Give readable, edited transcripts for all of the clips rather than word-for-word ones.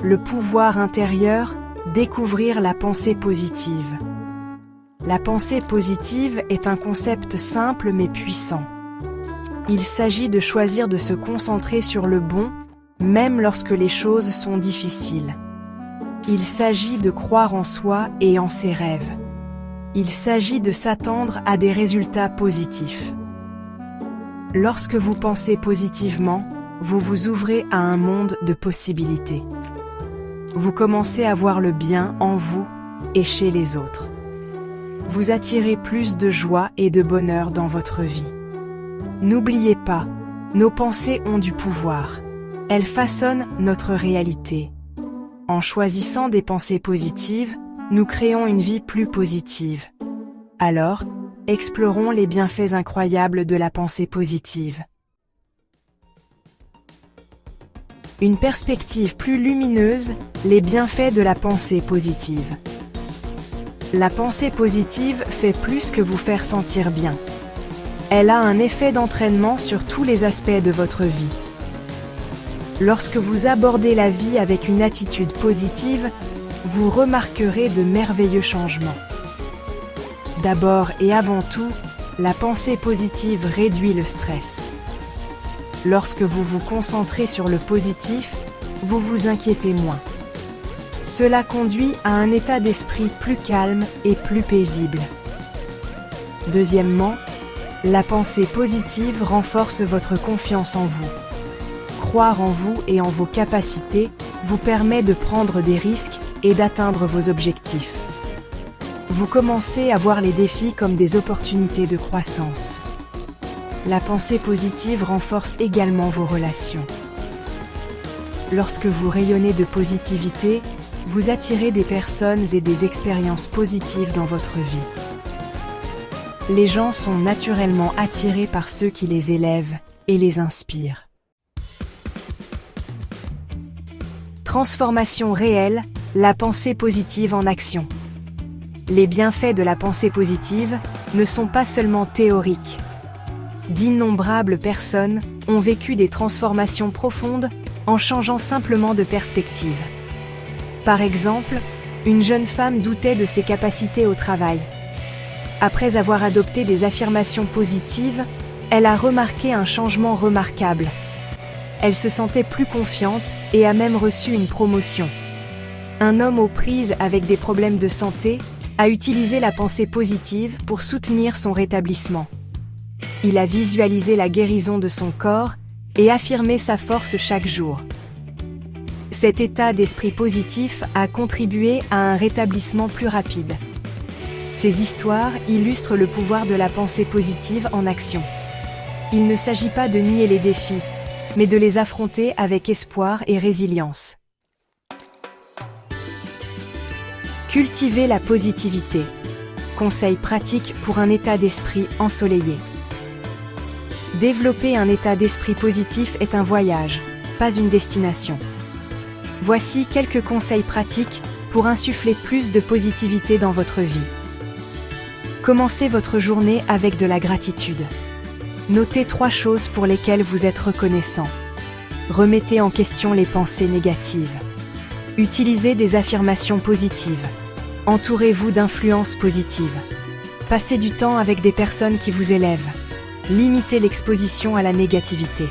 le pouvoir intérieur, découvrir la pensée positive. La pensée positive est un concept simple mais puissant. Il s'agit de choisir de se concentrer sur le bon, même lorsque les choses sont difficiles. Il s'agit de croire en soi et en ses rêves. Il s'agit de s'attendre à des résultats positifs. Lorsque vous pensez positivement, vous vous ouvrez à un monde de possibilités. Vous commencez à voir le bien en vous et chez les autres. Vous attirez plus de joie et de bonheur dans votre vie. N'oubliez pas, nos pensées ont du pouvoir. Elles façonnent notre réalité. En choisissant des pensées positives, nous créons une vie plus positive. Alors, explorons les bienfaits incroyables de la pensée positive. Une perspective plus lumineuse, les bienfaits de la pensée positive. La pensée positive fait plus que vous faire sentir bien. Elle a un effet d'entraînement sur tous les aspects de votre vie. Lorsque vous abordez la vie avec une attitude positive, vous remarquerez de merveilleux changements. D'abord et avant tout, la pensée positive réduit le stress. Lorsque vous vous concentrez sur le positif, vous vous inquiétez moins. Cela conduit à un état d'esprit plus calme et plus paisible. Deuxièmement, la pensée positive renforce votre confiance en vous. Croire en vous et en vos capacités vous permet de prendre des risques et d'atteindre vos objectifs. Vous commencez à voir les défis comme des opportunités de croissance. La pensée positive renforce également vos relations. Lorsque vous rayonnez de positivité, vous attirez des personnes et des expériences positives dans votre vie. Les gens sont naturellement attirés par ceux qui les élèvent et les inspirent. Transformation réelle, la pensée positive en action. Les bienfaits de la pensée positive ne sont pas seulement théoriques. D'innombrables personnes ont vécu des transformations profondes en changeant simplement de perspective. Par exemple, une jeune femme doutait de ses capacités au travail. Après avoir adopté des affirmations positives, elle a remarqué un changement remarquable. Elle se sentait plus confiante et a même reçu une promotion. Un homme aux prises avec des problèmes de santé a utilisé la pensée positive pour soutenir son rétablissement. Il a visualisé la guérison de son corps et affirmé sa force chaque jour. Cet état d'esprit positif a contribué à un rétablissement plus rapide. Ces histoires illustrent le pouvoir de la pensée positive en action. Il ne s'agit pas de nier les défis, mais de les affronter avec espoir et résilience. Cultivez la positivité. Conseils pratiques pour un état d'esprit ensoleillé. Développer un état d'esprit positif est un voyage, pas une destination. Voici quelques conseils pratiques pour insuffler plus de positivité dans votre vie. Commencez votre journée avec de la gratitude. Notez 3 choses pour lesquelles vous êtes reconnaissant. Remettez en question les pensées négatives. Utilisez des affirmations positives. Entourez-vous d'influences positives. Passez du temps avec des personnes qui vous élèvent. Limitez l'exposition à la négativité.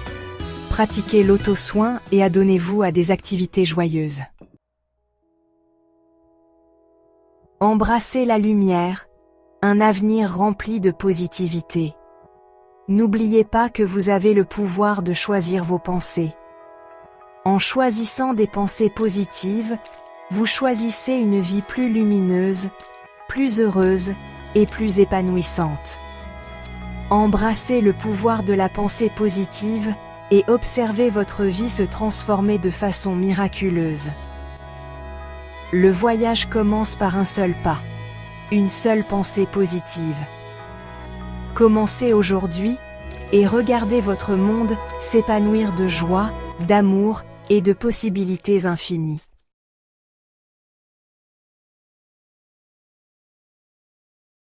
Pratiquez l'auto-soin et adonnez-vous à des activités joyeuses. Embrassez la lumière, un avenir rempli de positivité. N'oubliez pas que vous avez le pouvoir de choisir vos pensées. En choisissant des pensées positives, vous choisissez une vie plus lumineuse, plus heureuse et plus épanouissante. Embrassez le pouvoir de la pensée positive et observez votre vie se transformer de façon miraculeuse. Le voyage commence par un seul pas, une seule pensée positive. Commencez aujourd'hui et regardez votre monde s'épanouir de joie, d'amour et de possibilités infinies.